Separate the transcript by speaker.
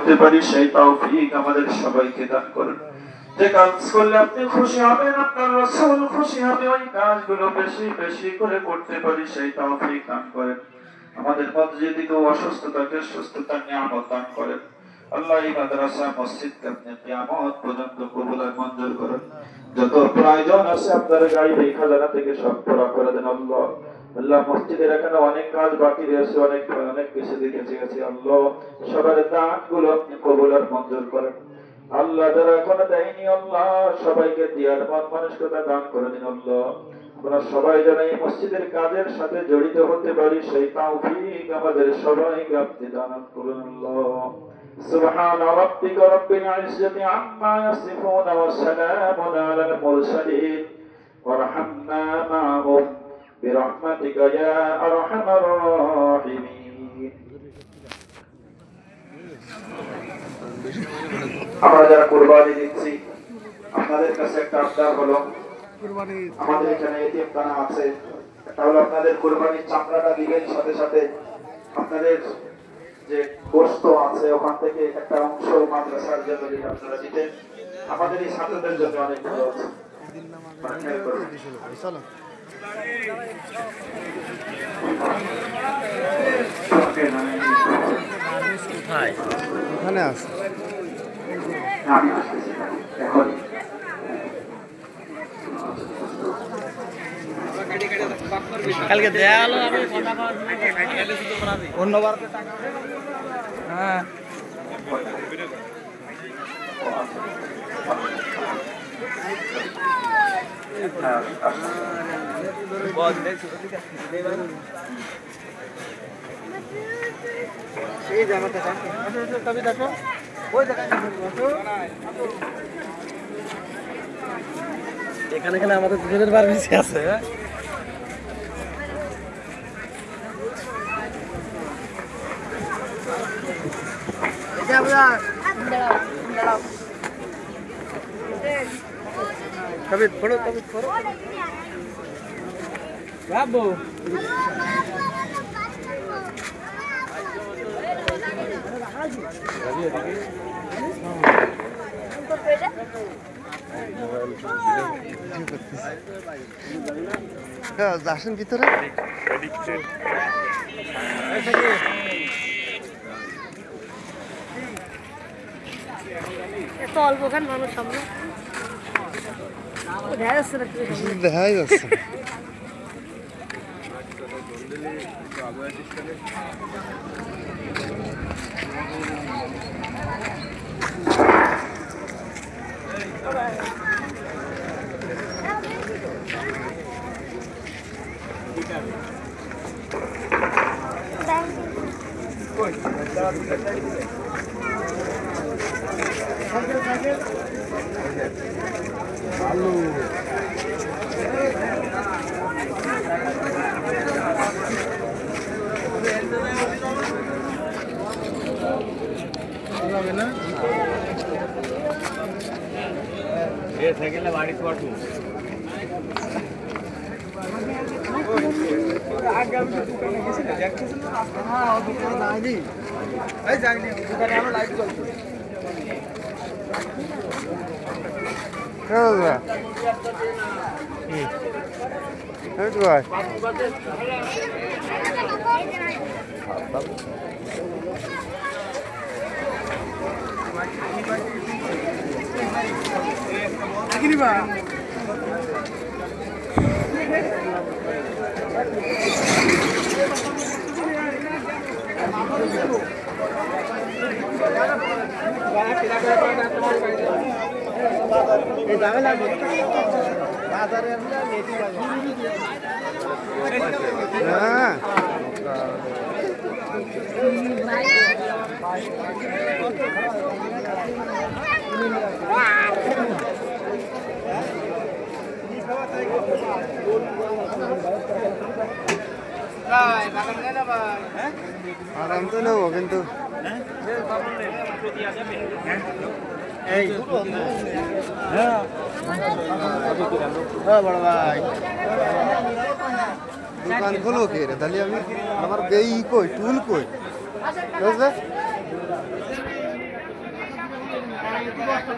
Speaker 1: করতে পারি সেই তৌফিক আমাদের সবাইকে দান করুন। যে কাজ করলে আপনি খুশি হবেন, আপনার রাসূল খুশি হবে, ওই কাজগুলো বেশি বেশি করে করতে পারি সেই তৌফিক দান করেন। আমাদের মধ্যে যদি কেউ অসুস্থতাকে সুস্থতার নিয়ামত দান করেন। আল্লাহ এই মাদ্রাসা মসজিদকে আপনি কিয়ামত পর্যন্ত কবুল আর মঞ্জুর করুন। যত প্রয়োজন আছে আপনার গায়বী খাজানা থেকে সব পুরা করে দেন আল্লাহ। আল্লাহ মসজিদের এখানে অনেক কাজ বাকি রয়েছে, অনেক কিছু দেখেছি আল্লাহ, সবার দানগুলো আপনি কবুল আর মঞ্জুর করেন আল্লাহ। যারা এখনো দেয়নি আল্লাহ সবাইকে দিয়ার মন মানসিকতা দান করে দিন আল্লাহ। আমরা সবাই যেন এই মসজিদের কাজের সাথে জড়িত হতে পারি সেই তৌফিক আমাদের সবাইকে আপনি দান করুন আল্লাহ। سبحان ربك رب العزة عما يصفون وسلام على المرسلين وارحمنا معهم برحمتك يا أرحم الراحمين. আমরা যারা কুরবানি দিচ্ছি আপনাদের কাছে একটা আবদার হলো, আমাদের এখানে এতিমখানা আছে, এটা হলো আপনাদের কুরবানির চামড়াটা দিবেন, সাথে সাথে আপনাদের যে গোশত আছে ওখান থেকে একটা অংশ মাদ্রাসার জন্য যদি আপনারা দিতেন, আমাদের এই ছাত্রদের জন্য অনেক ভালো আছে।
Speaker 2: ওখানে আছে
Speaker 1: এখন
Speaker 3: কালকে দেয়া হলো আমি অন্যবার হ্যাঁ সেই জামাতে তবে দেখো ওই এখানে এখানে আমাদের দুজনের বার বেশি আছে। তবে পড়ো বাবু
Speaker 2: আসেন ভিতরে
Speaker 4: এত অল্পখান মানুষ সামনে
Speaker 2: দেখাই যাচ্ছে আলু না এ সাইকেলে বাড়ি পাঠু আগে আমি দোকানে গেছি না দেখতেছি না হ্যাঁ দোকানে নাই এই জানি দোকানে আমার লাইট জ্বলছে কেডা এই তো ভাই
Speaker 4: আগিনি বা এই যাবে না বাজারে নেটি
Speaker 2: হ্যাঁ আরাম তো নেবো কিন্তু
Speaker 4: বড় ভাই
Speaker 2: দোকান খোলো কে রে তাহলে আমি আমার বেই কই টুল কই বুঝলে
Speaker 4: একটা